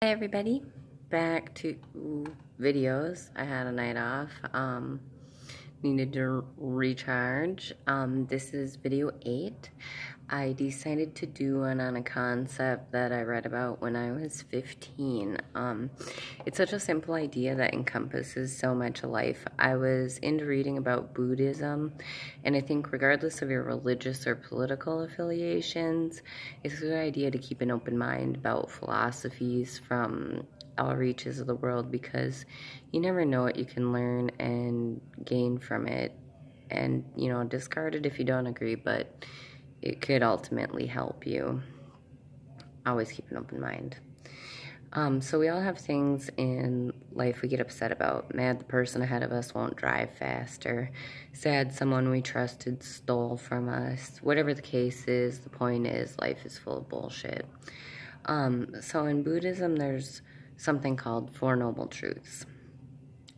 Hey everybody, back to videos. I had a night off, needed to recharge. This is video 8. I decided to do one on a concept that I read about when I was 15. It's such a simple idea that encompasses so much of life. I was into reading about Buddhism, and I think regardless of your religious or political affiliations, it's a good idea to keep an open mind about philosophies from all reaches of the world, because you never know what you can learn and gain from it, and discard it if you don't agree, but it could ultimately help you. Always keep an open mind. So we all have things in life we get upset about. Mad the person ahead of us won't drive faster. Sad someone we trusted stole from us. Whatever the case is, the point is life is full of bullshit. So in Buddhism, there's something called Four Noble Truths.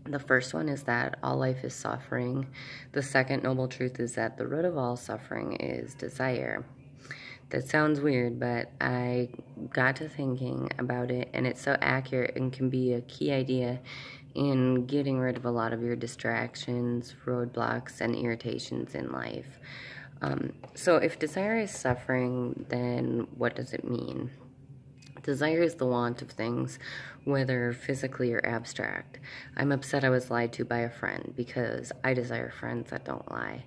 The first one is that all life is suffering. The second noble truth is that the root of all suffering is desire. That sounds weird, but I got to thinking about it, and it's so accurate and can be a key idea in getting rid of a lot of your distractions, roadblocks, and irritations in life. So if desire is suffering, then what does it mean? Desire is the want of things, whether physically or abstract. I'm upset I was lied to by a friend because I desire friends that don't lie.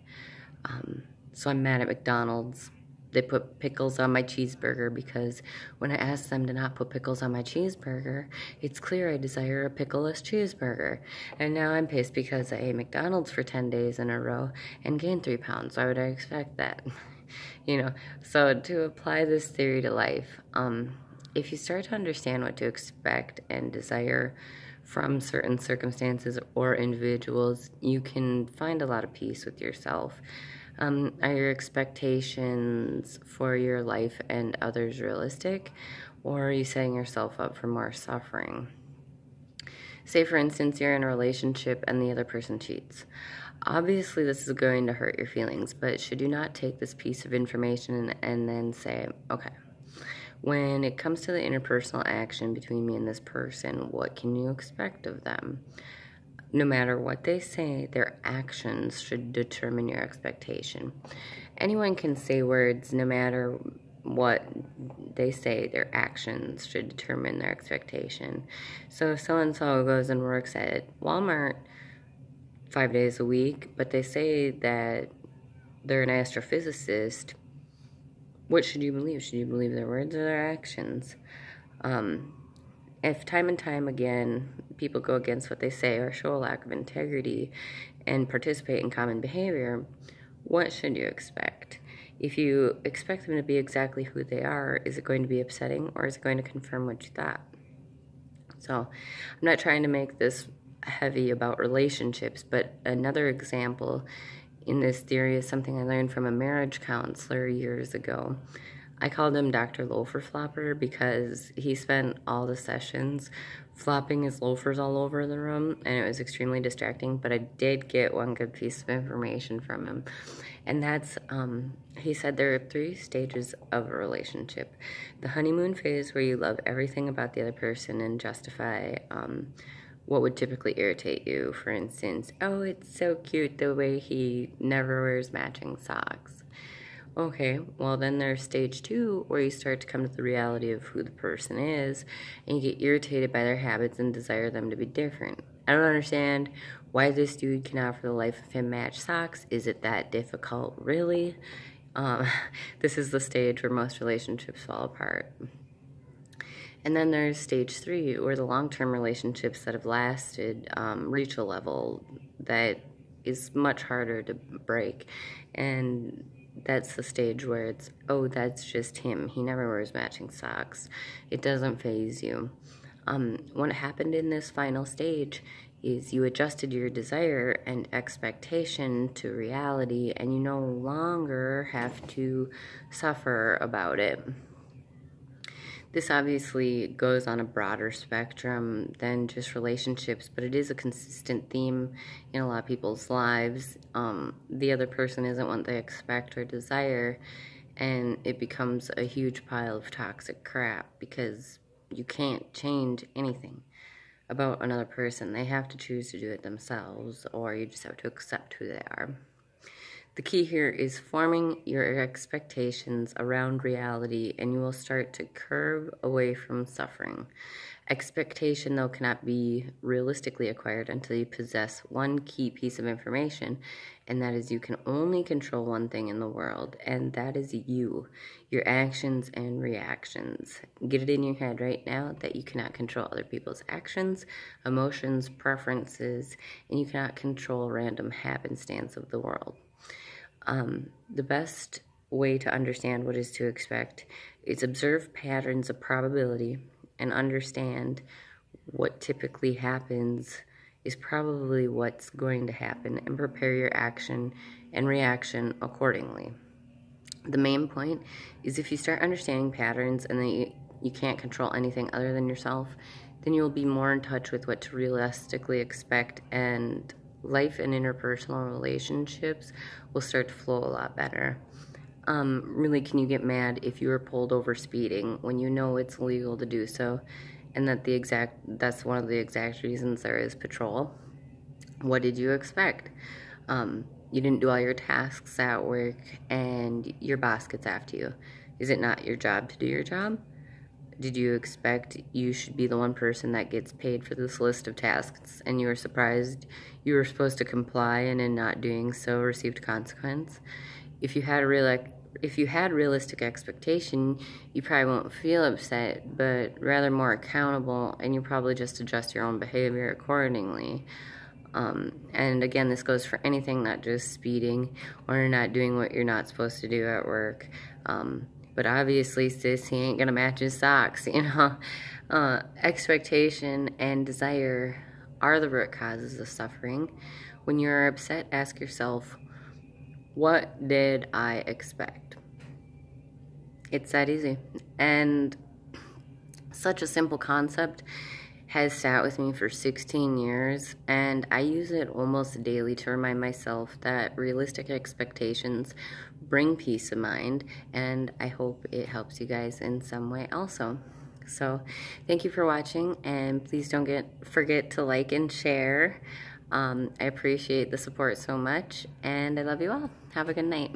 So I'm mad at McDonald's. They put pickles on my cheeseburger because when I asked them to not put pickles on my cheeseburger, it's clear I desire a pickleless cheeseburger. And now I'm pissed because I ate McDonald's for 10 days in a row and gained 3 pounds. Why would I expect that? So to apply this theory to life, if you start to understand what to expect and desire from certain circumstances or individuals, you can find a lot of peace with yourself. Are your expectations for your life and others realistic, or are you setting yourself up for more suffering? Say, for instance, you're in a relationship and the other person cheats. Obviously, this is going to hurt your feelings, but should you not take this piece of information and then say, okay, when it comes to the interpersonal action between me and this person, what can you expect of them? No matter what they say, their actions should determine your expectation. Anyone can say words. No matter what they say, their actions should determine their expectation. So if so-and-so goes and works at Walmart 5 days a week, but they say that they're an astrophysicist, what should you believe? Should you believe their words or their actions? If time and time again people go against what they say or show a lack of integrity and participate in common behavior, what should you expect? If you expect them to be exactly who they are, is it going to be upsetting, or is it going to confirm what you thought? So I'm not trying to make this heavy about relationships, but another example in this theory is something I learned from a marriage counselor years ago. I called him Dr. Loafer Flopper because he spent all the sessions flopping his loafers all over the room, and it was extremely distracting, but I did get one good piece of information from him. And that's, he said there are 3 stages of a relationship. The honeymoon phase, where you love everything about the other person and justify what would typically irritate you. For instance, oh, it's so cute the way he never wears matching socks. Okay, well then there's stage 2, where you start to come to the reality of who the person is, and you get irritated by their habits and desire them to be different. I don't understand why this dude cannot for the life of him match socks. Is it that difficult, really? This is the stage where most relationships fall apart. And then there's stage 3, where the long-term relationships that have lasted reach a level that is much harder to break. And that's the stage where it's, oh, that's just him. He never wears matching socks. It doesn't faze you. What happened in this final stage is you adjusted your desire and expectation to reality, and you no longer have to suffer about it. This obviously goes on a broader spectrum than just relationships, but it is a consistent theme in a lot of people's lives. The other person isn't what they expect or desire, and it becomes a huge pile of toxic crap because you can't change anything about another person. They have to choose to do it themselves, or you just have to accept who they are. The key here is forming your expectations around reality, and you will start to curve away from suffering. Expectation, though, cannot be realistically acquired until you possess one key piece of information, and that is you can only control one thing in the world, and that is you, your actions and reactions. Get it in your head right now that you cannot control other people's actions, emotions, preferences, and you cannot control random happenstance of the world. The best way to understand what is to expect is observe patterns of probability and understand what typically happens is probably what's going to happen, and prepare your action and reaction accordingly. The main point is if you start understanding patterns and that you can't control anything other than yourself, then you'll be more in touch with what to realistically expect, and life and interpersonal relationships will start to flow a lot better. Really, can you get mad if you were pulled over speeding when you know it's illegal to do so, and that that's one of the exact reasons there is patrol? What did you expect? You didn't do all your tasks at work and your boss gets after you. Is it not your job to do your job? Did you expect you should be the one person that gets paid for this list of tasks, and you were surprised you were supposed to comply and in not doing so received consequence? If you had realistic expectation, you probably won't feel upset, but rather more accountable, and you probably just adjust your own behavior accordingly. And again, this goes for anything, not just speeding or not doing what you're not supposed to do at work. But obviously, sis, he ain't gonna match his socks, you know. Expectation and desire are the root causes of suffering. When you're upset, ask yourself, what did I expect? It's that easy. And such a simple concept has sat with me for 16 years, and I use it almost daily to remind myself that realistic expectations bring peace of mind, and I hope it helps you guys in some way also. So thank you for watching, and please don't forget to like and share. I appreciate the support so much, and I love you all. Have a good night.